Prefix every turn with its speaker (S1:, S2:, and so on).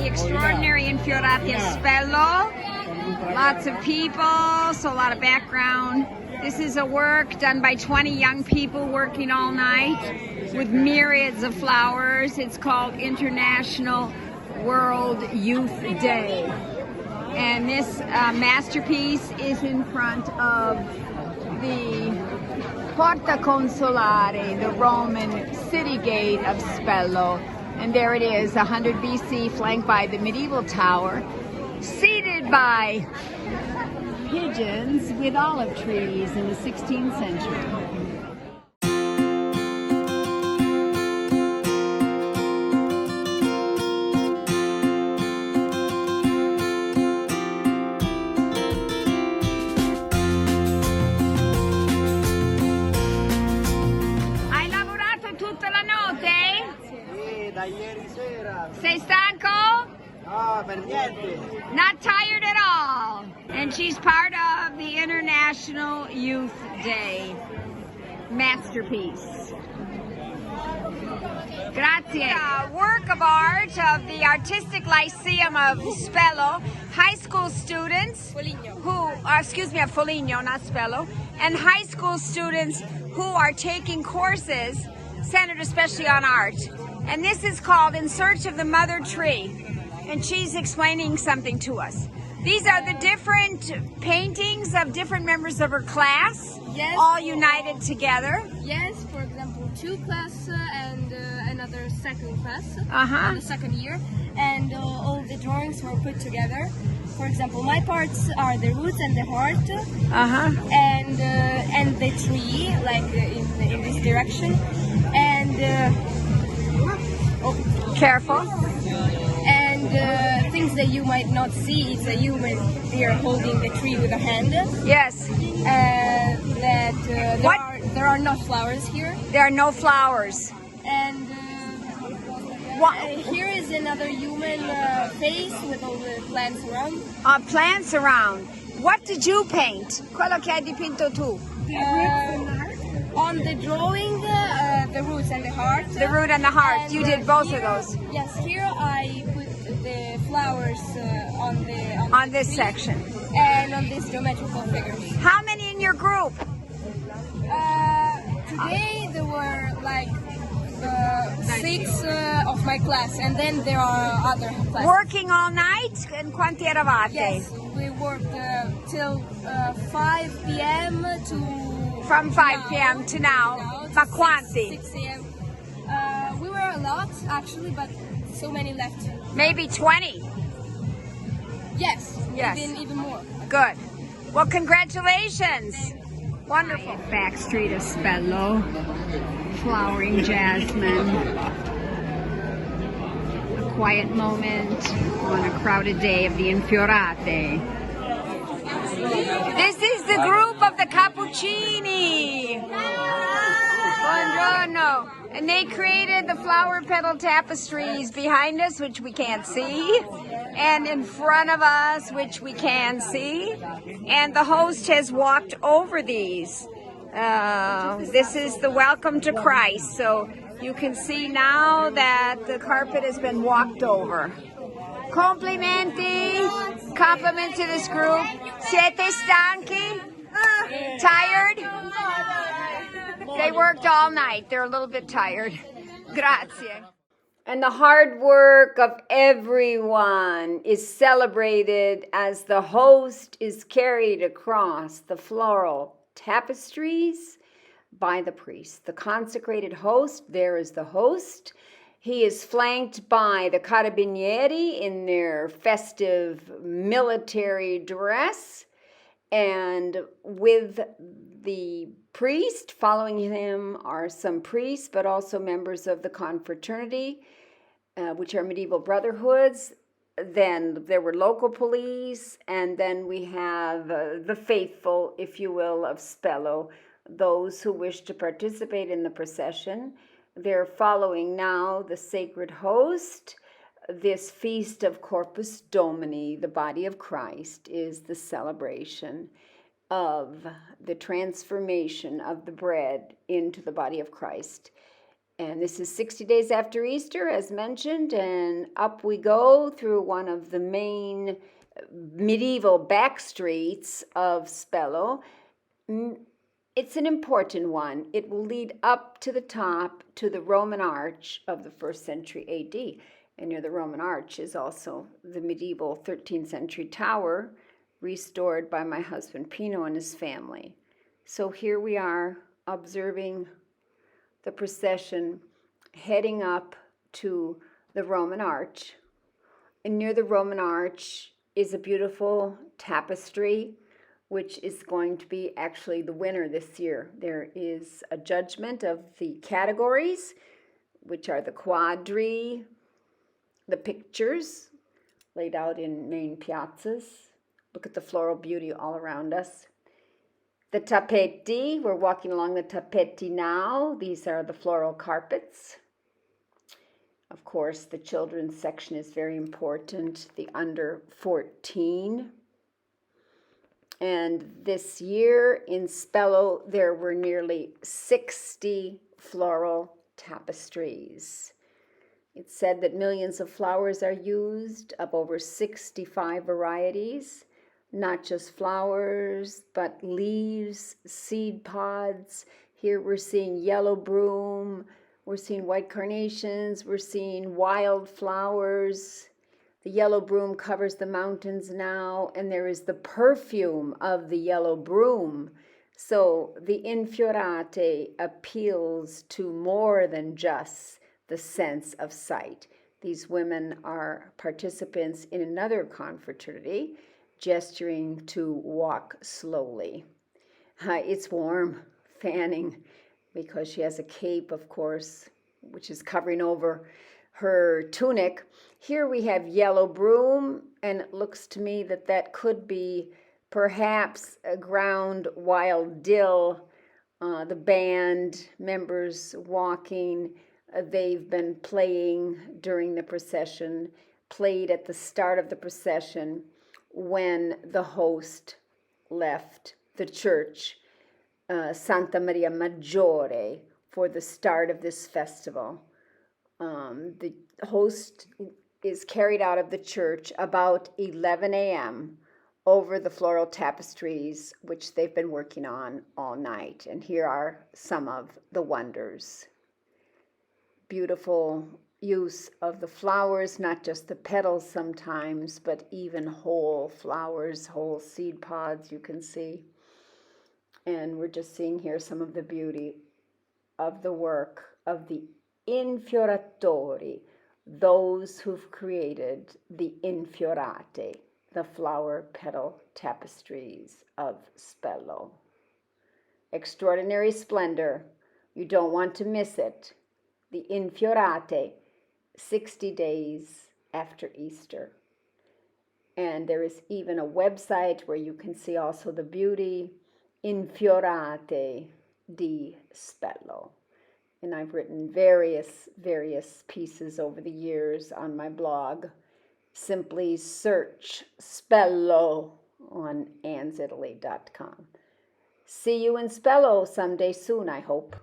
S1: the extraordinary Infiorate Spello. Lots of people, so a lot of background. This is a work done by 20 young people working all night with myriads of flowers. It's called International World Youth Day. And this masterpiece is in front of the Porta Consolare, the Roman city gate of Spello. And there it is, 100 BC, flanked by the medieval tower, seated by pigeons with olive trees in the 16th century.
S2: Da ieri sera.
S1: Sei stanco?
S2: No, per niente.
S1: Not tired at all. And she's part of the International Youth Day masterpiece. Grazie. A work of art of the Artistic Lyceum of Spello, high school students of Foligno, not Spello, and high school students who are taking courses centered especially on art. And this is called In Search of the Mother Tree. And she's explaining something to us. These are the different paintings of different members of her class,
S3: yes,
S1: all united together.
S3: Yes, for example, 2 class and another second class
S1: Uh-huh.
S3: on the second year. And all the drawings were put together. For example, my parts are the roots and the heart,
S1: Uh-huh.
S3: and the tree, like in this direction. And
S1: Careful.
S3: and things that you might not see. It's a human here holding the tree with a hand.
S1: Yes.
S3: There are no flowers here.
S1: There are no flowers.
S3: And here is another human face with all the plants around.
S1: Plants around. What did you paint? Quello che hai dipinto tu.
S3: On the drawing, the roots and the heart.
S1: The root and the heart.
S3: And,
S1: You did both
S3: here,
S1: of those.
S3: Yes, here I put the flowers
S1: On this
S3: tree
S1: section.
S3: and on these geometrical figures.
S1: How many in your group?
S3: Today there were like 6 of my class, and then there are other classes.
S1: Working all night? And quanti eravate?
S3: Yes, we worked till 5 p.m. to
S1: From 5 p.m. to now. Ma quanti?
S3: 6 a.m. We were a lot actually, but so many left.
S1: Maybe 20.
S3: Yes,
S1: Yes.
S3: even more.
S1: Good. Well, congratulations. Wonderful. Back street of Spello. Flowering jasmine. A quiet moment on a crowded day of the Infiorate. This is the group of the Cappuccini. Buongiorno. And they created the flower petal tapestries behind us, which we can't see, and in front of us, which we can see. And the host has walked over these. This is the welcome to Christ. So you can see now that the carpet has been walked over. Complimenti. Compliment to this group. Siete stanchi? Tired? They worked all night. They're a little bit tired. Grazie. And the hard work of everyone is celebrated as the host is carried across the floral tapestries by the priest. The consecrated host, there is the host. He is flanked by the carabinieri in their festive military dress, and with the priest following him are some priests, but also members of the confraternity, which are medieval brotherhoods. Then there were local police, and then we have the faithful, if you will, of Spello, those who wish to participate in the procession. They're following now the sacred host. This feast of Corpus Domini, the body of Christ, is the celebration of the transformation of the bread into the body of Christ. And this is 60 days after Easter, as mentioned, and up we go through one of the main medieval back streets of Spello. It's an important one. It will lead up to the top to the Roman arch of the 1st century AD. And near the Roman arch is also the medieval 13th century tower restored by my husband Pino and his family. So here we are observing the procession heading up to the Roman arch. And near the Roman arch is a beautiful tapestry, which is going to be actually the winner this year. There is a judgment of the categories, which are the quadri, the pictures laid out in main piazzas. Look at the floral beauty all around us. The tappeti, we're walking along the tappeti now. These are the floral carpets. Of course, the children's section is very important, the under 14. And this year in Spello, there were nearly 60 floral tapestries. It's said that millions of flowers are used, of over 65 varieties. Not just flowers, but leaves, seed pods. Here we're seeing yellow broom, we're seeing white carnations, we're seeing wild flowers. The yellow broom covers the mountains now, and there is the perfume of the yellow broom. So the Infiorate appeals to more than just the sense of sight. These women are participants in another confraternity, gesturing to walk slowly. It's warm, fanning, because she has a cape, of course, which is covering over her tunic. Here we have yellow broom, and it looks to me that that could be perhaps a ground wild dill. The band members walking, they've been playing during the procession, played at the start of the procession, when the host left the church, Santa Maria Maggiore, for the start of this festival. The host is carried out of the church about 11 a.m. over the floral tapestries, which they've been working on all night. And here are some of the wonders. Beautiful use of the flowers, not just the petals sometimes, but even whole flowers, whole seed pods you can see. And we're just seeing here some of the beauty of the work of the Infioratori, those who've created the Infiorate, the flower petal tapestries of Spello. Extraordinary splendor. You don't want to miss it. The Infiorate, 60 days after Easter. And there is even a website where you can see also the beauty, Infiorate di Spello. And I've written various pieces over the years on my blog. Simply search Spello on annsitaly.com. See you in Spello someday soon, I hope.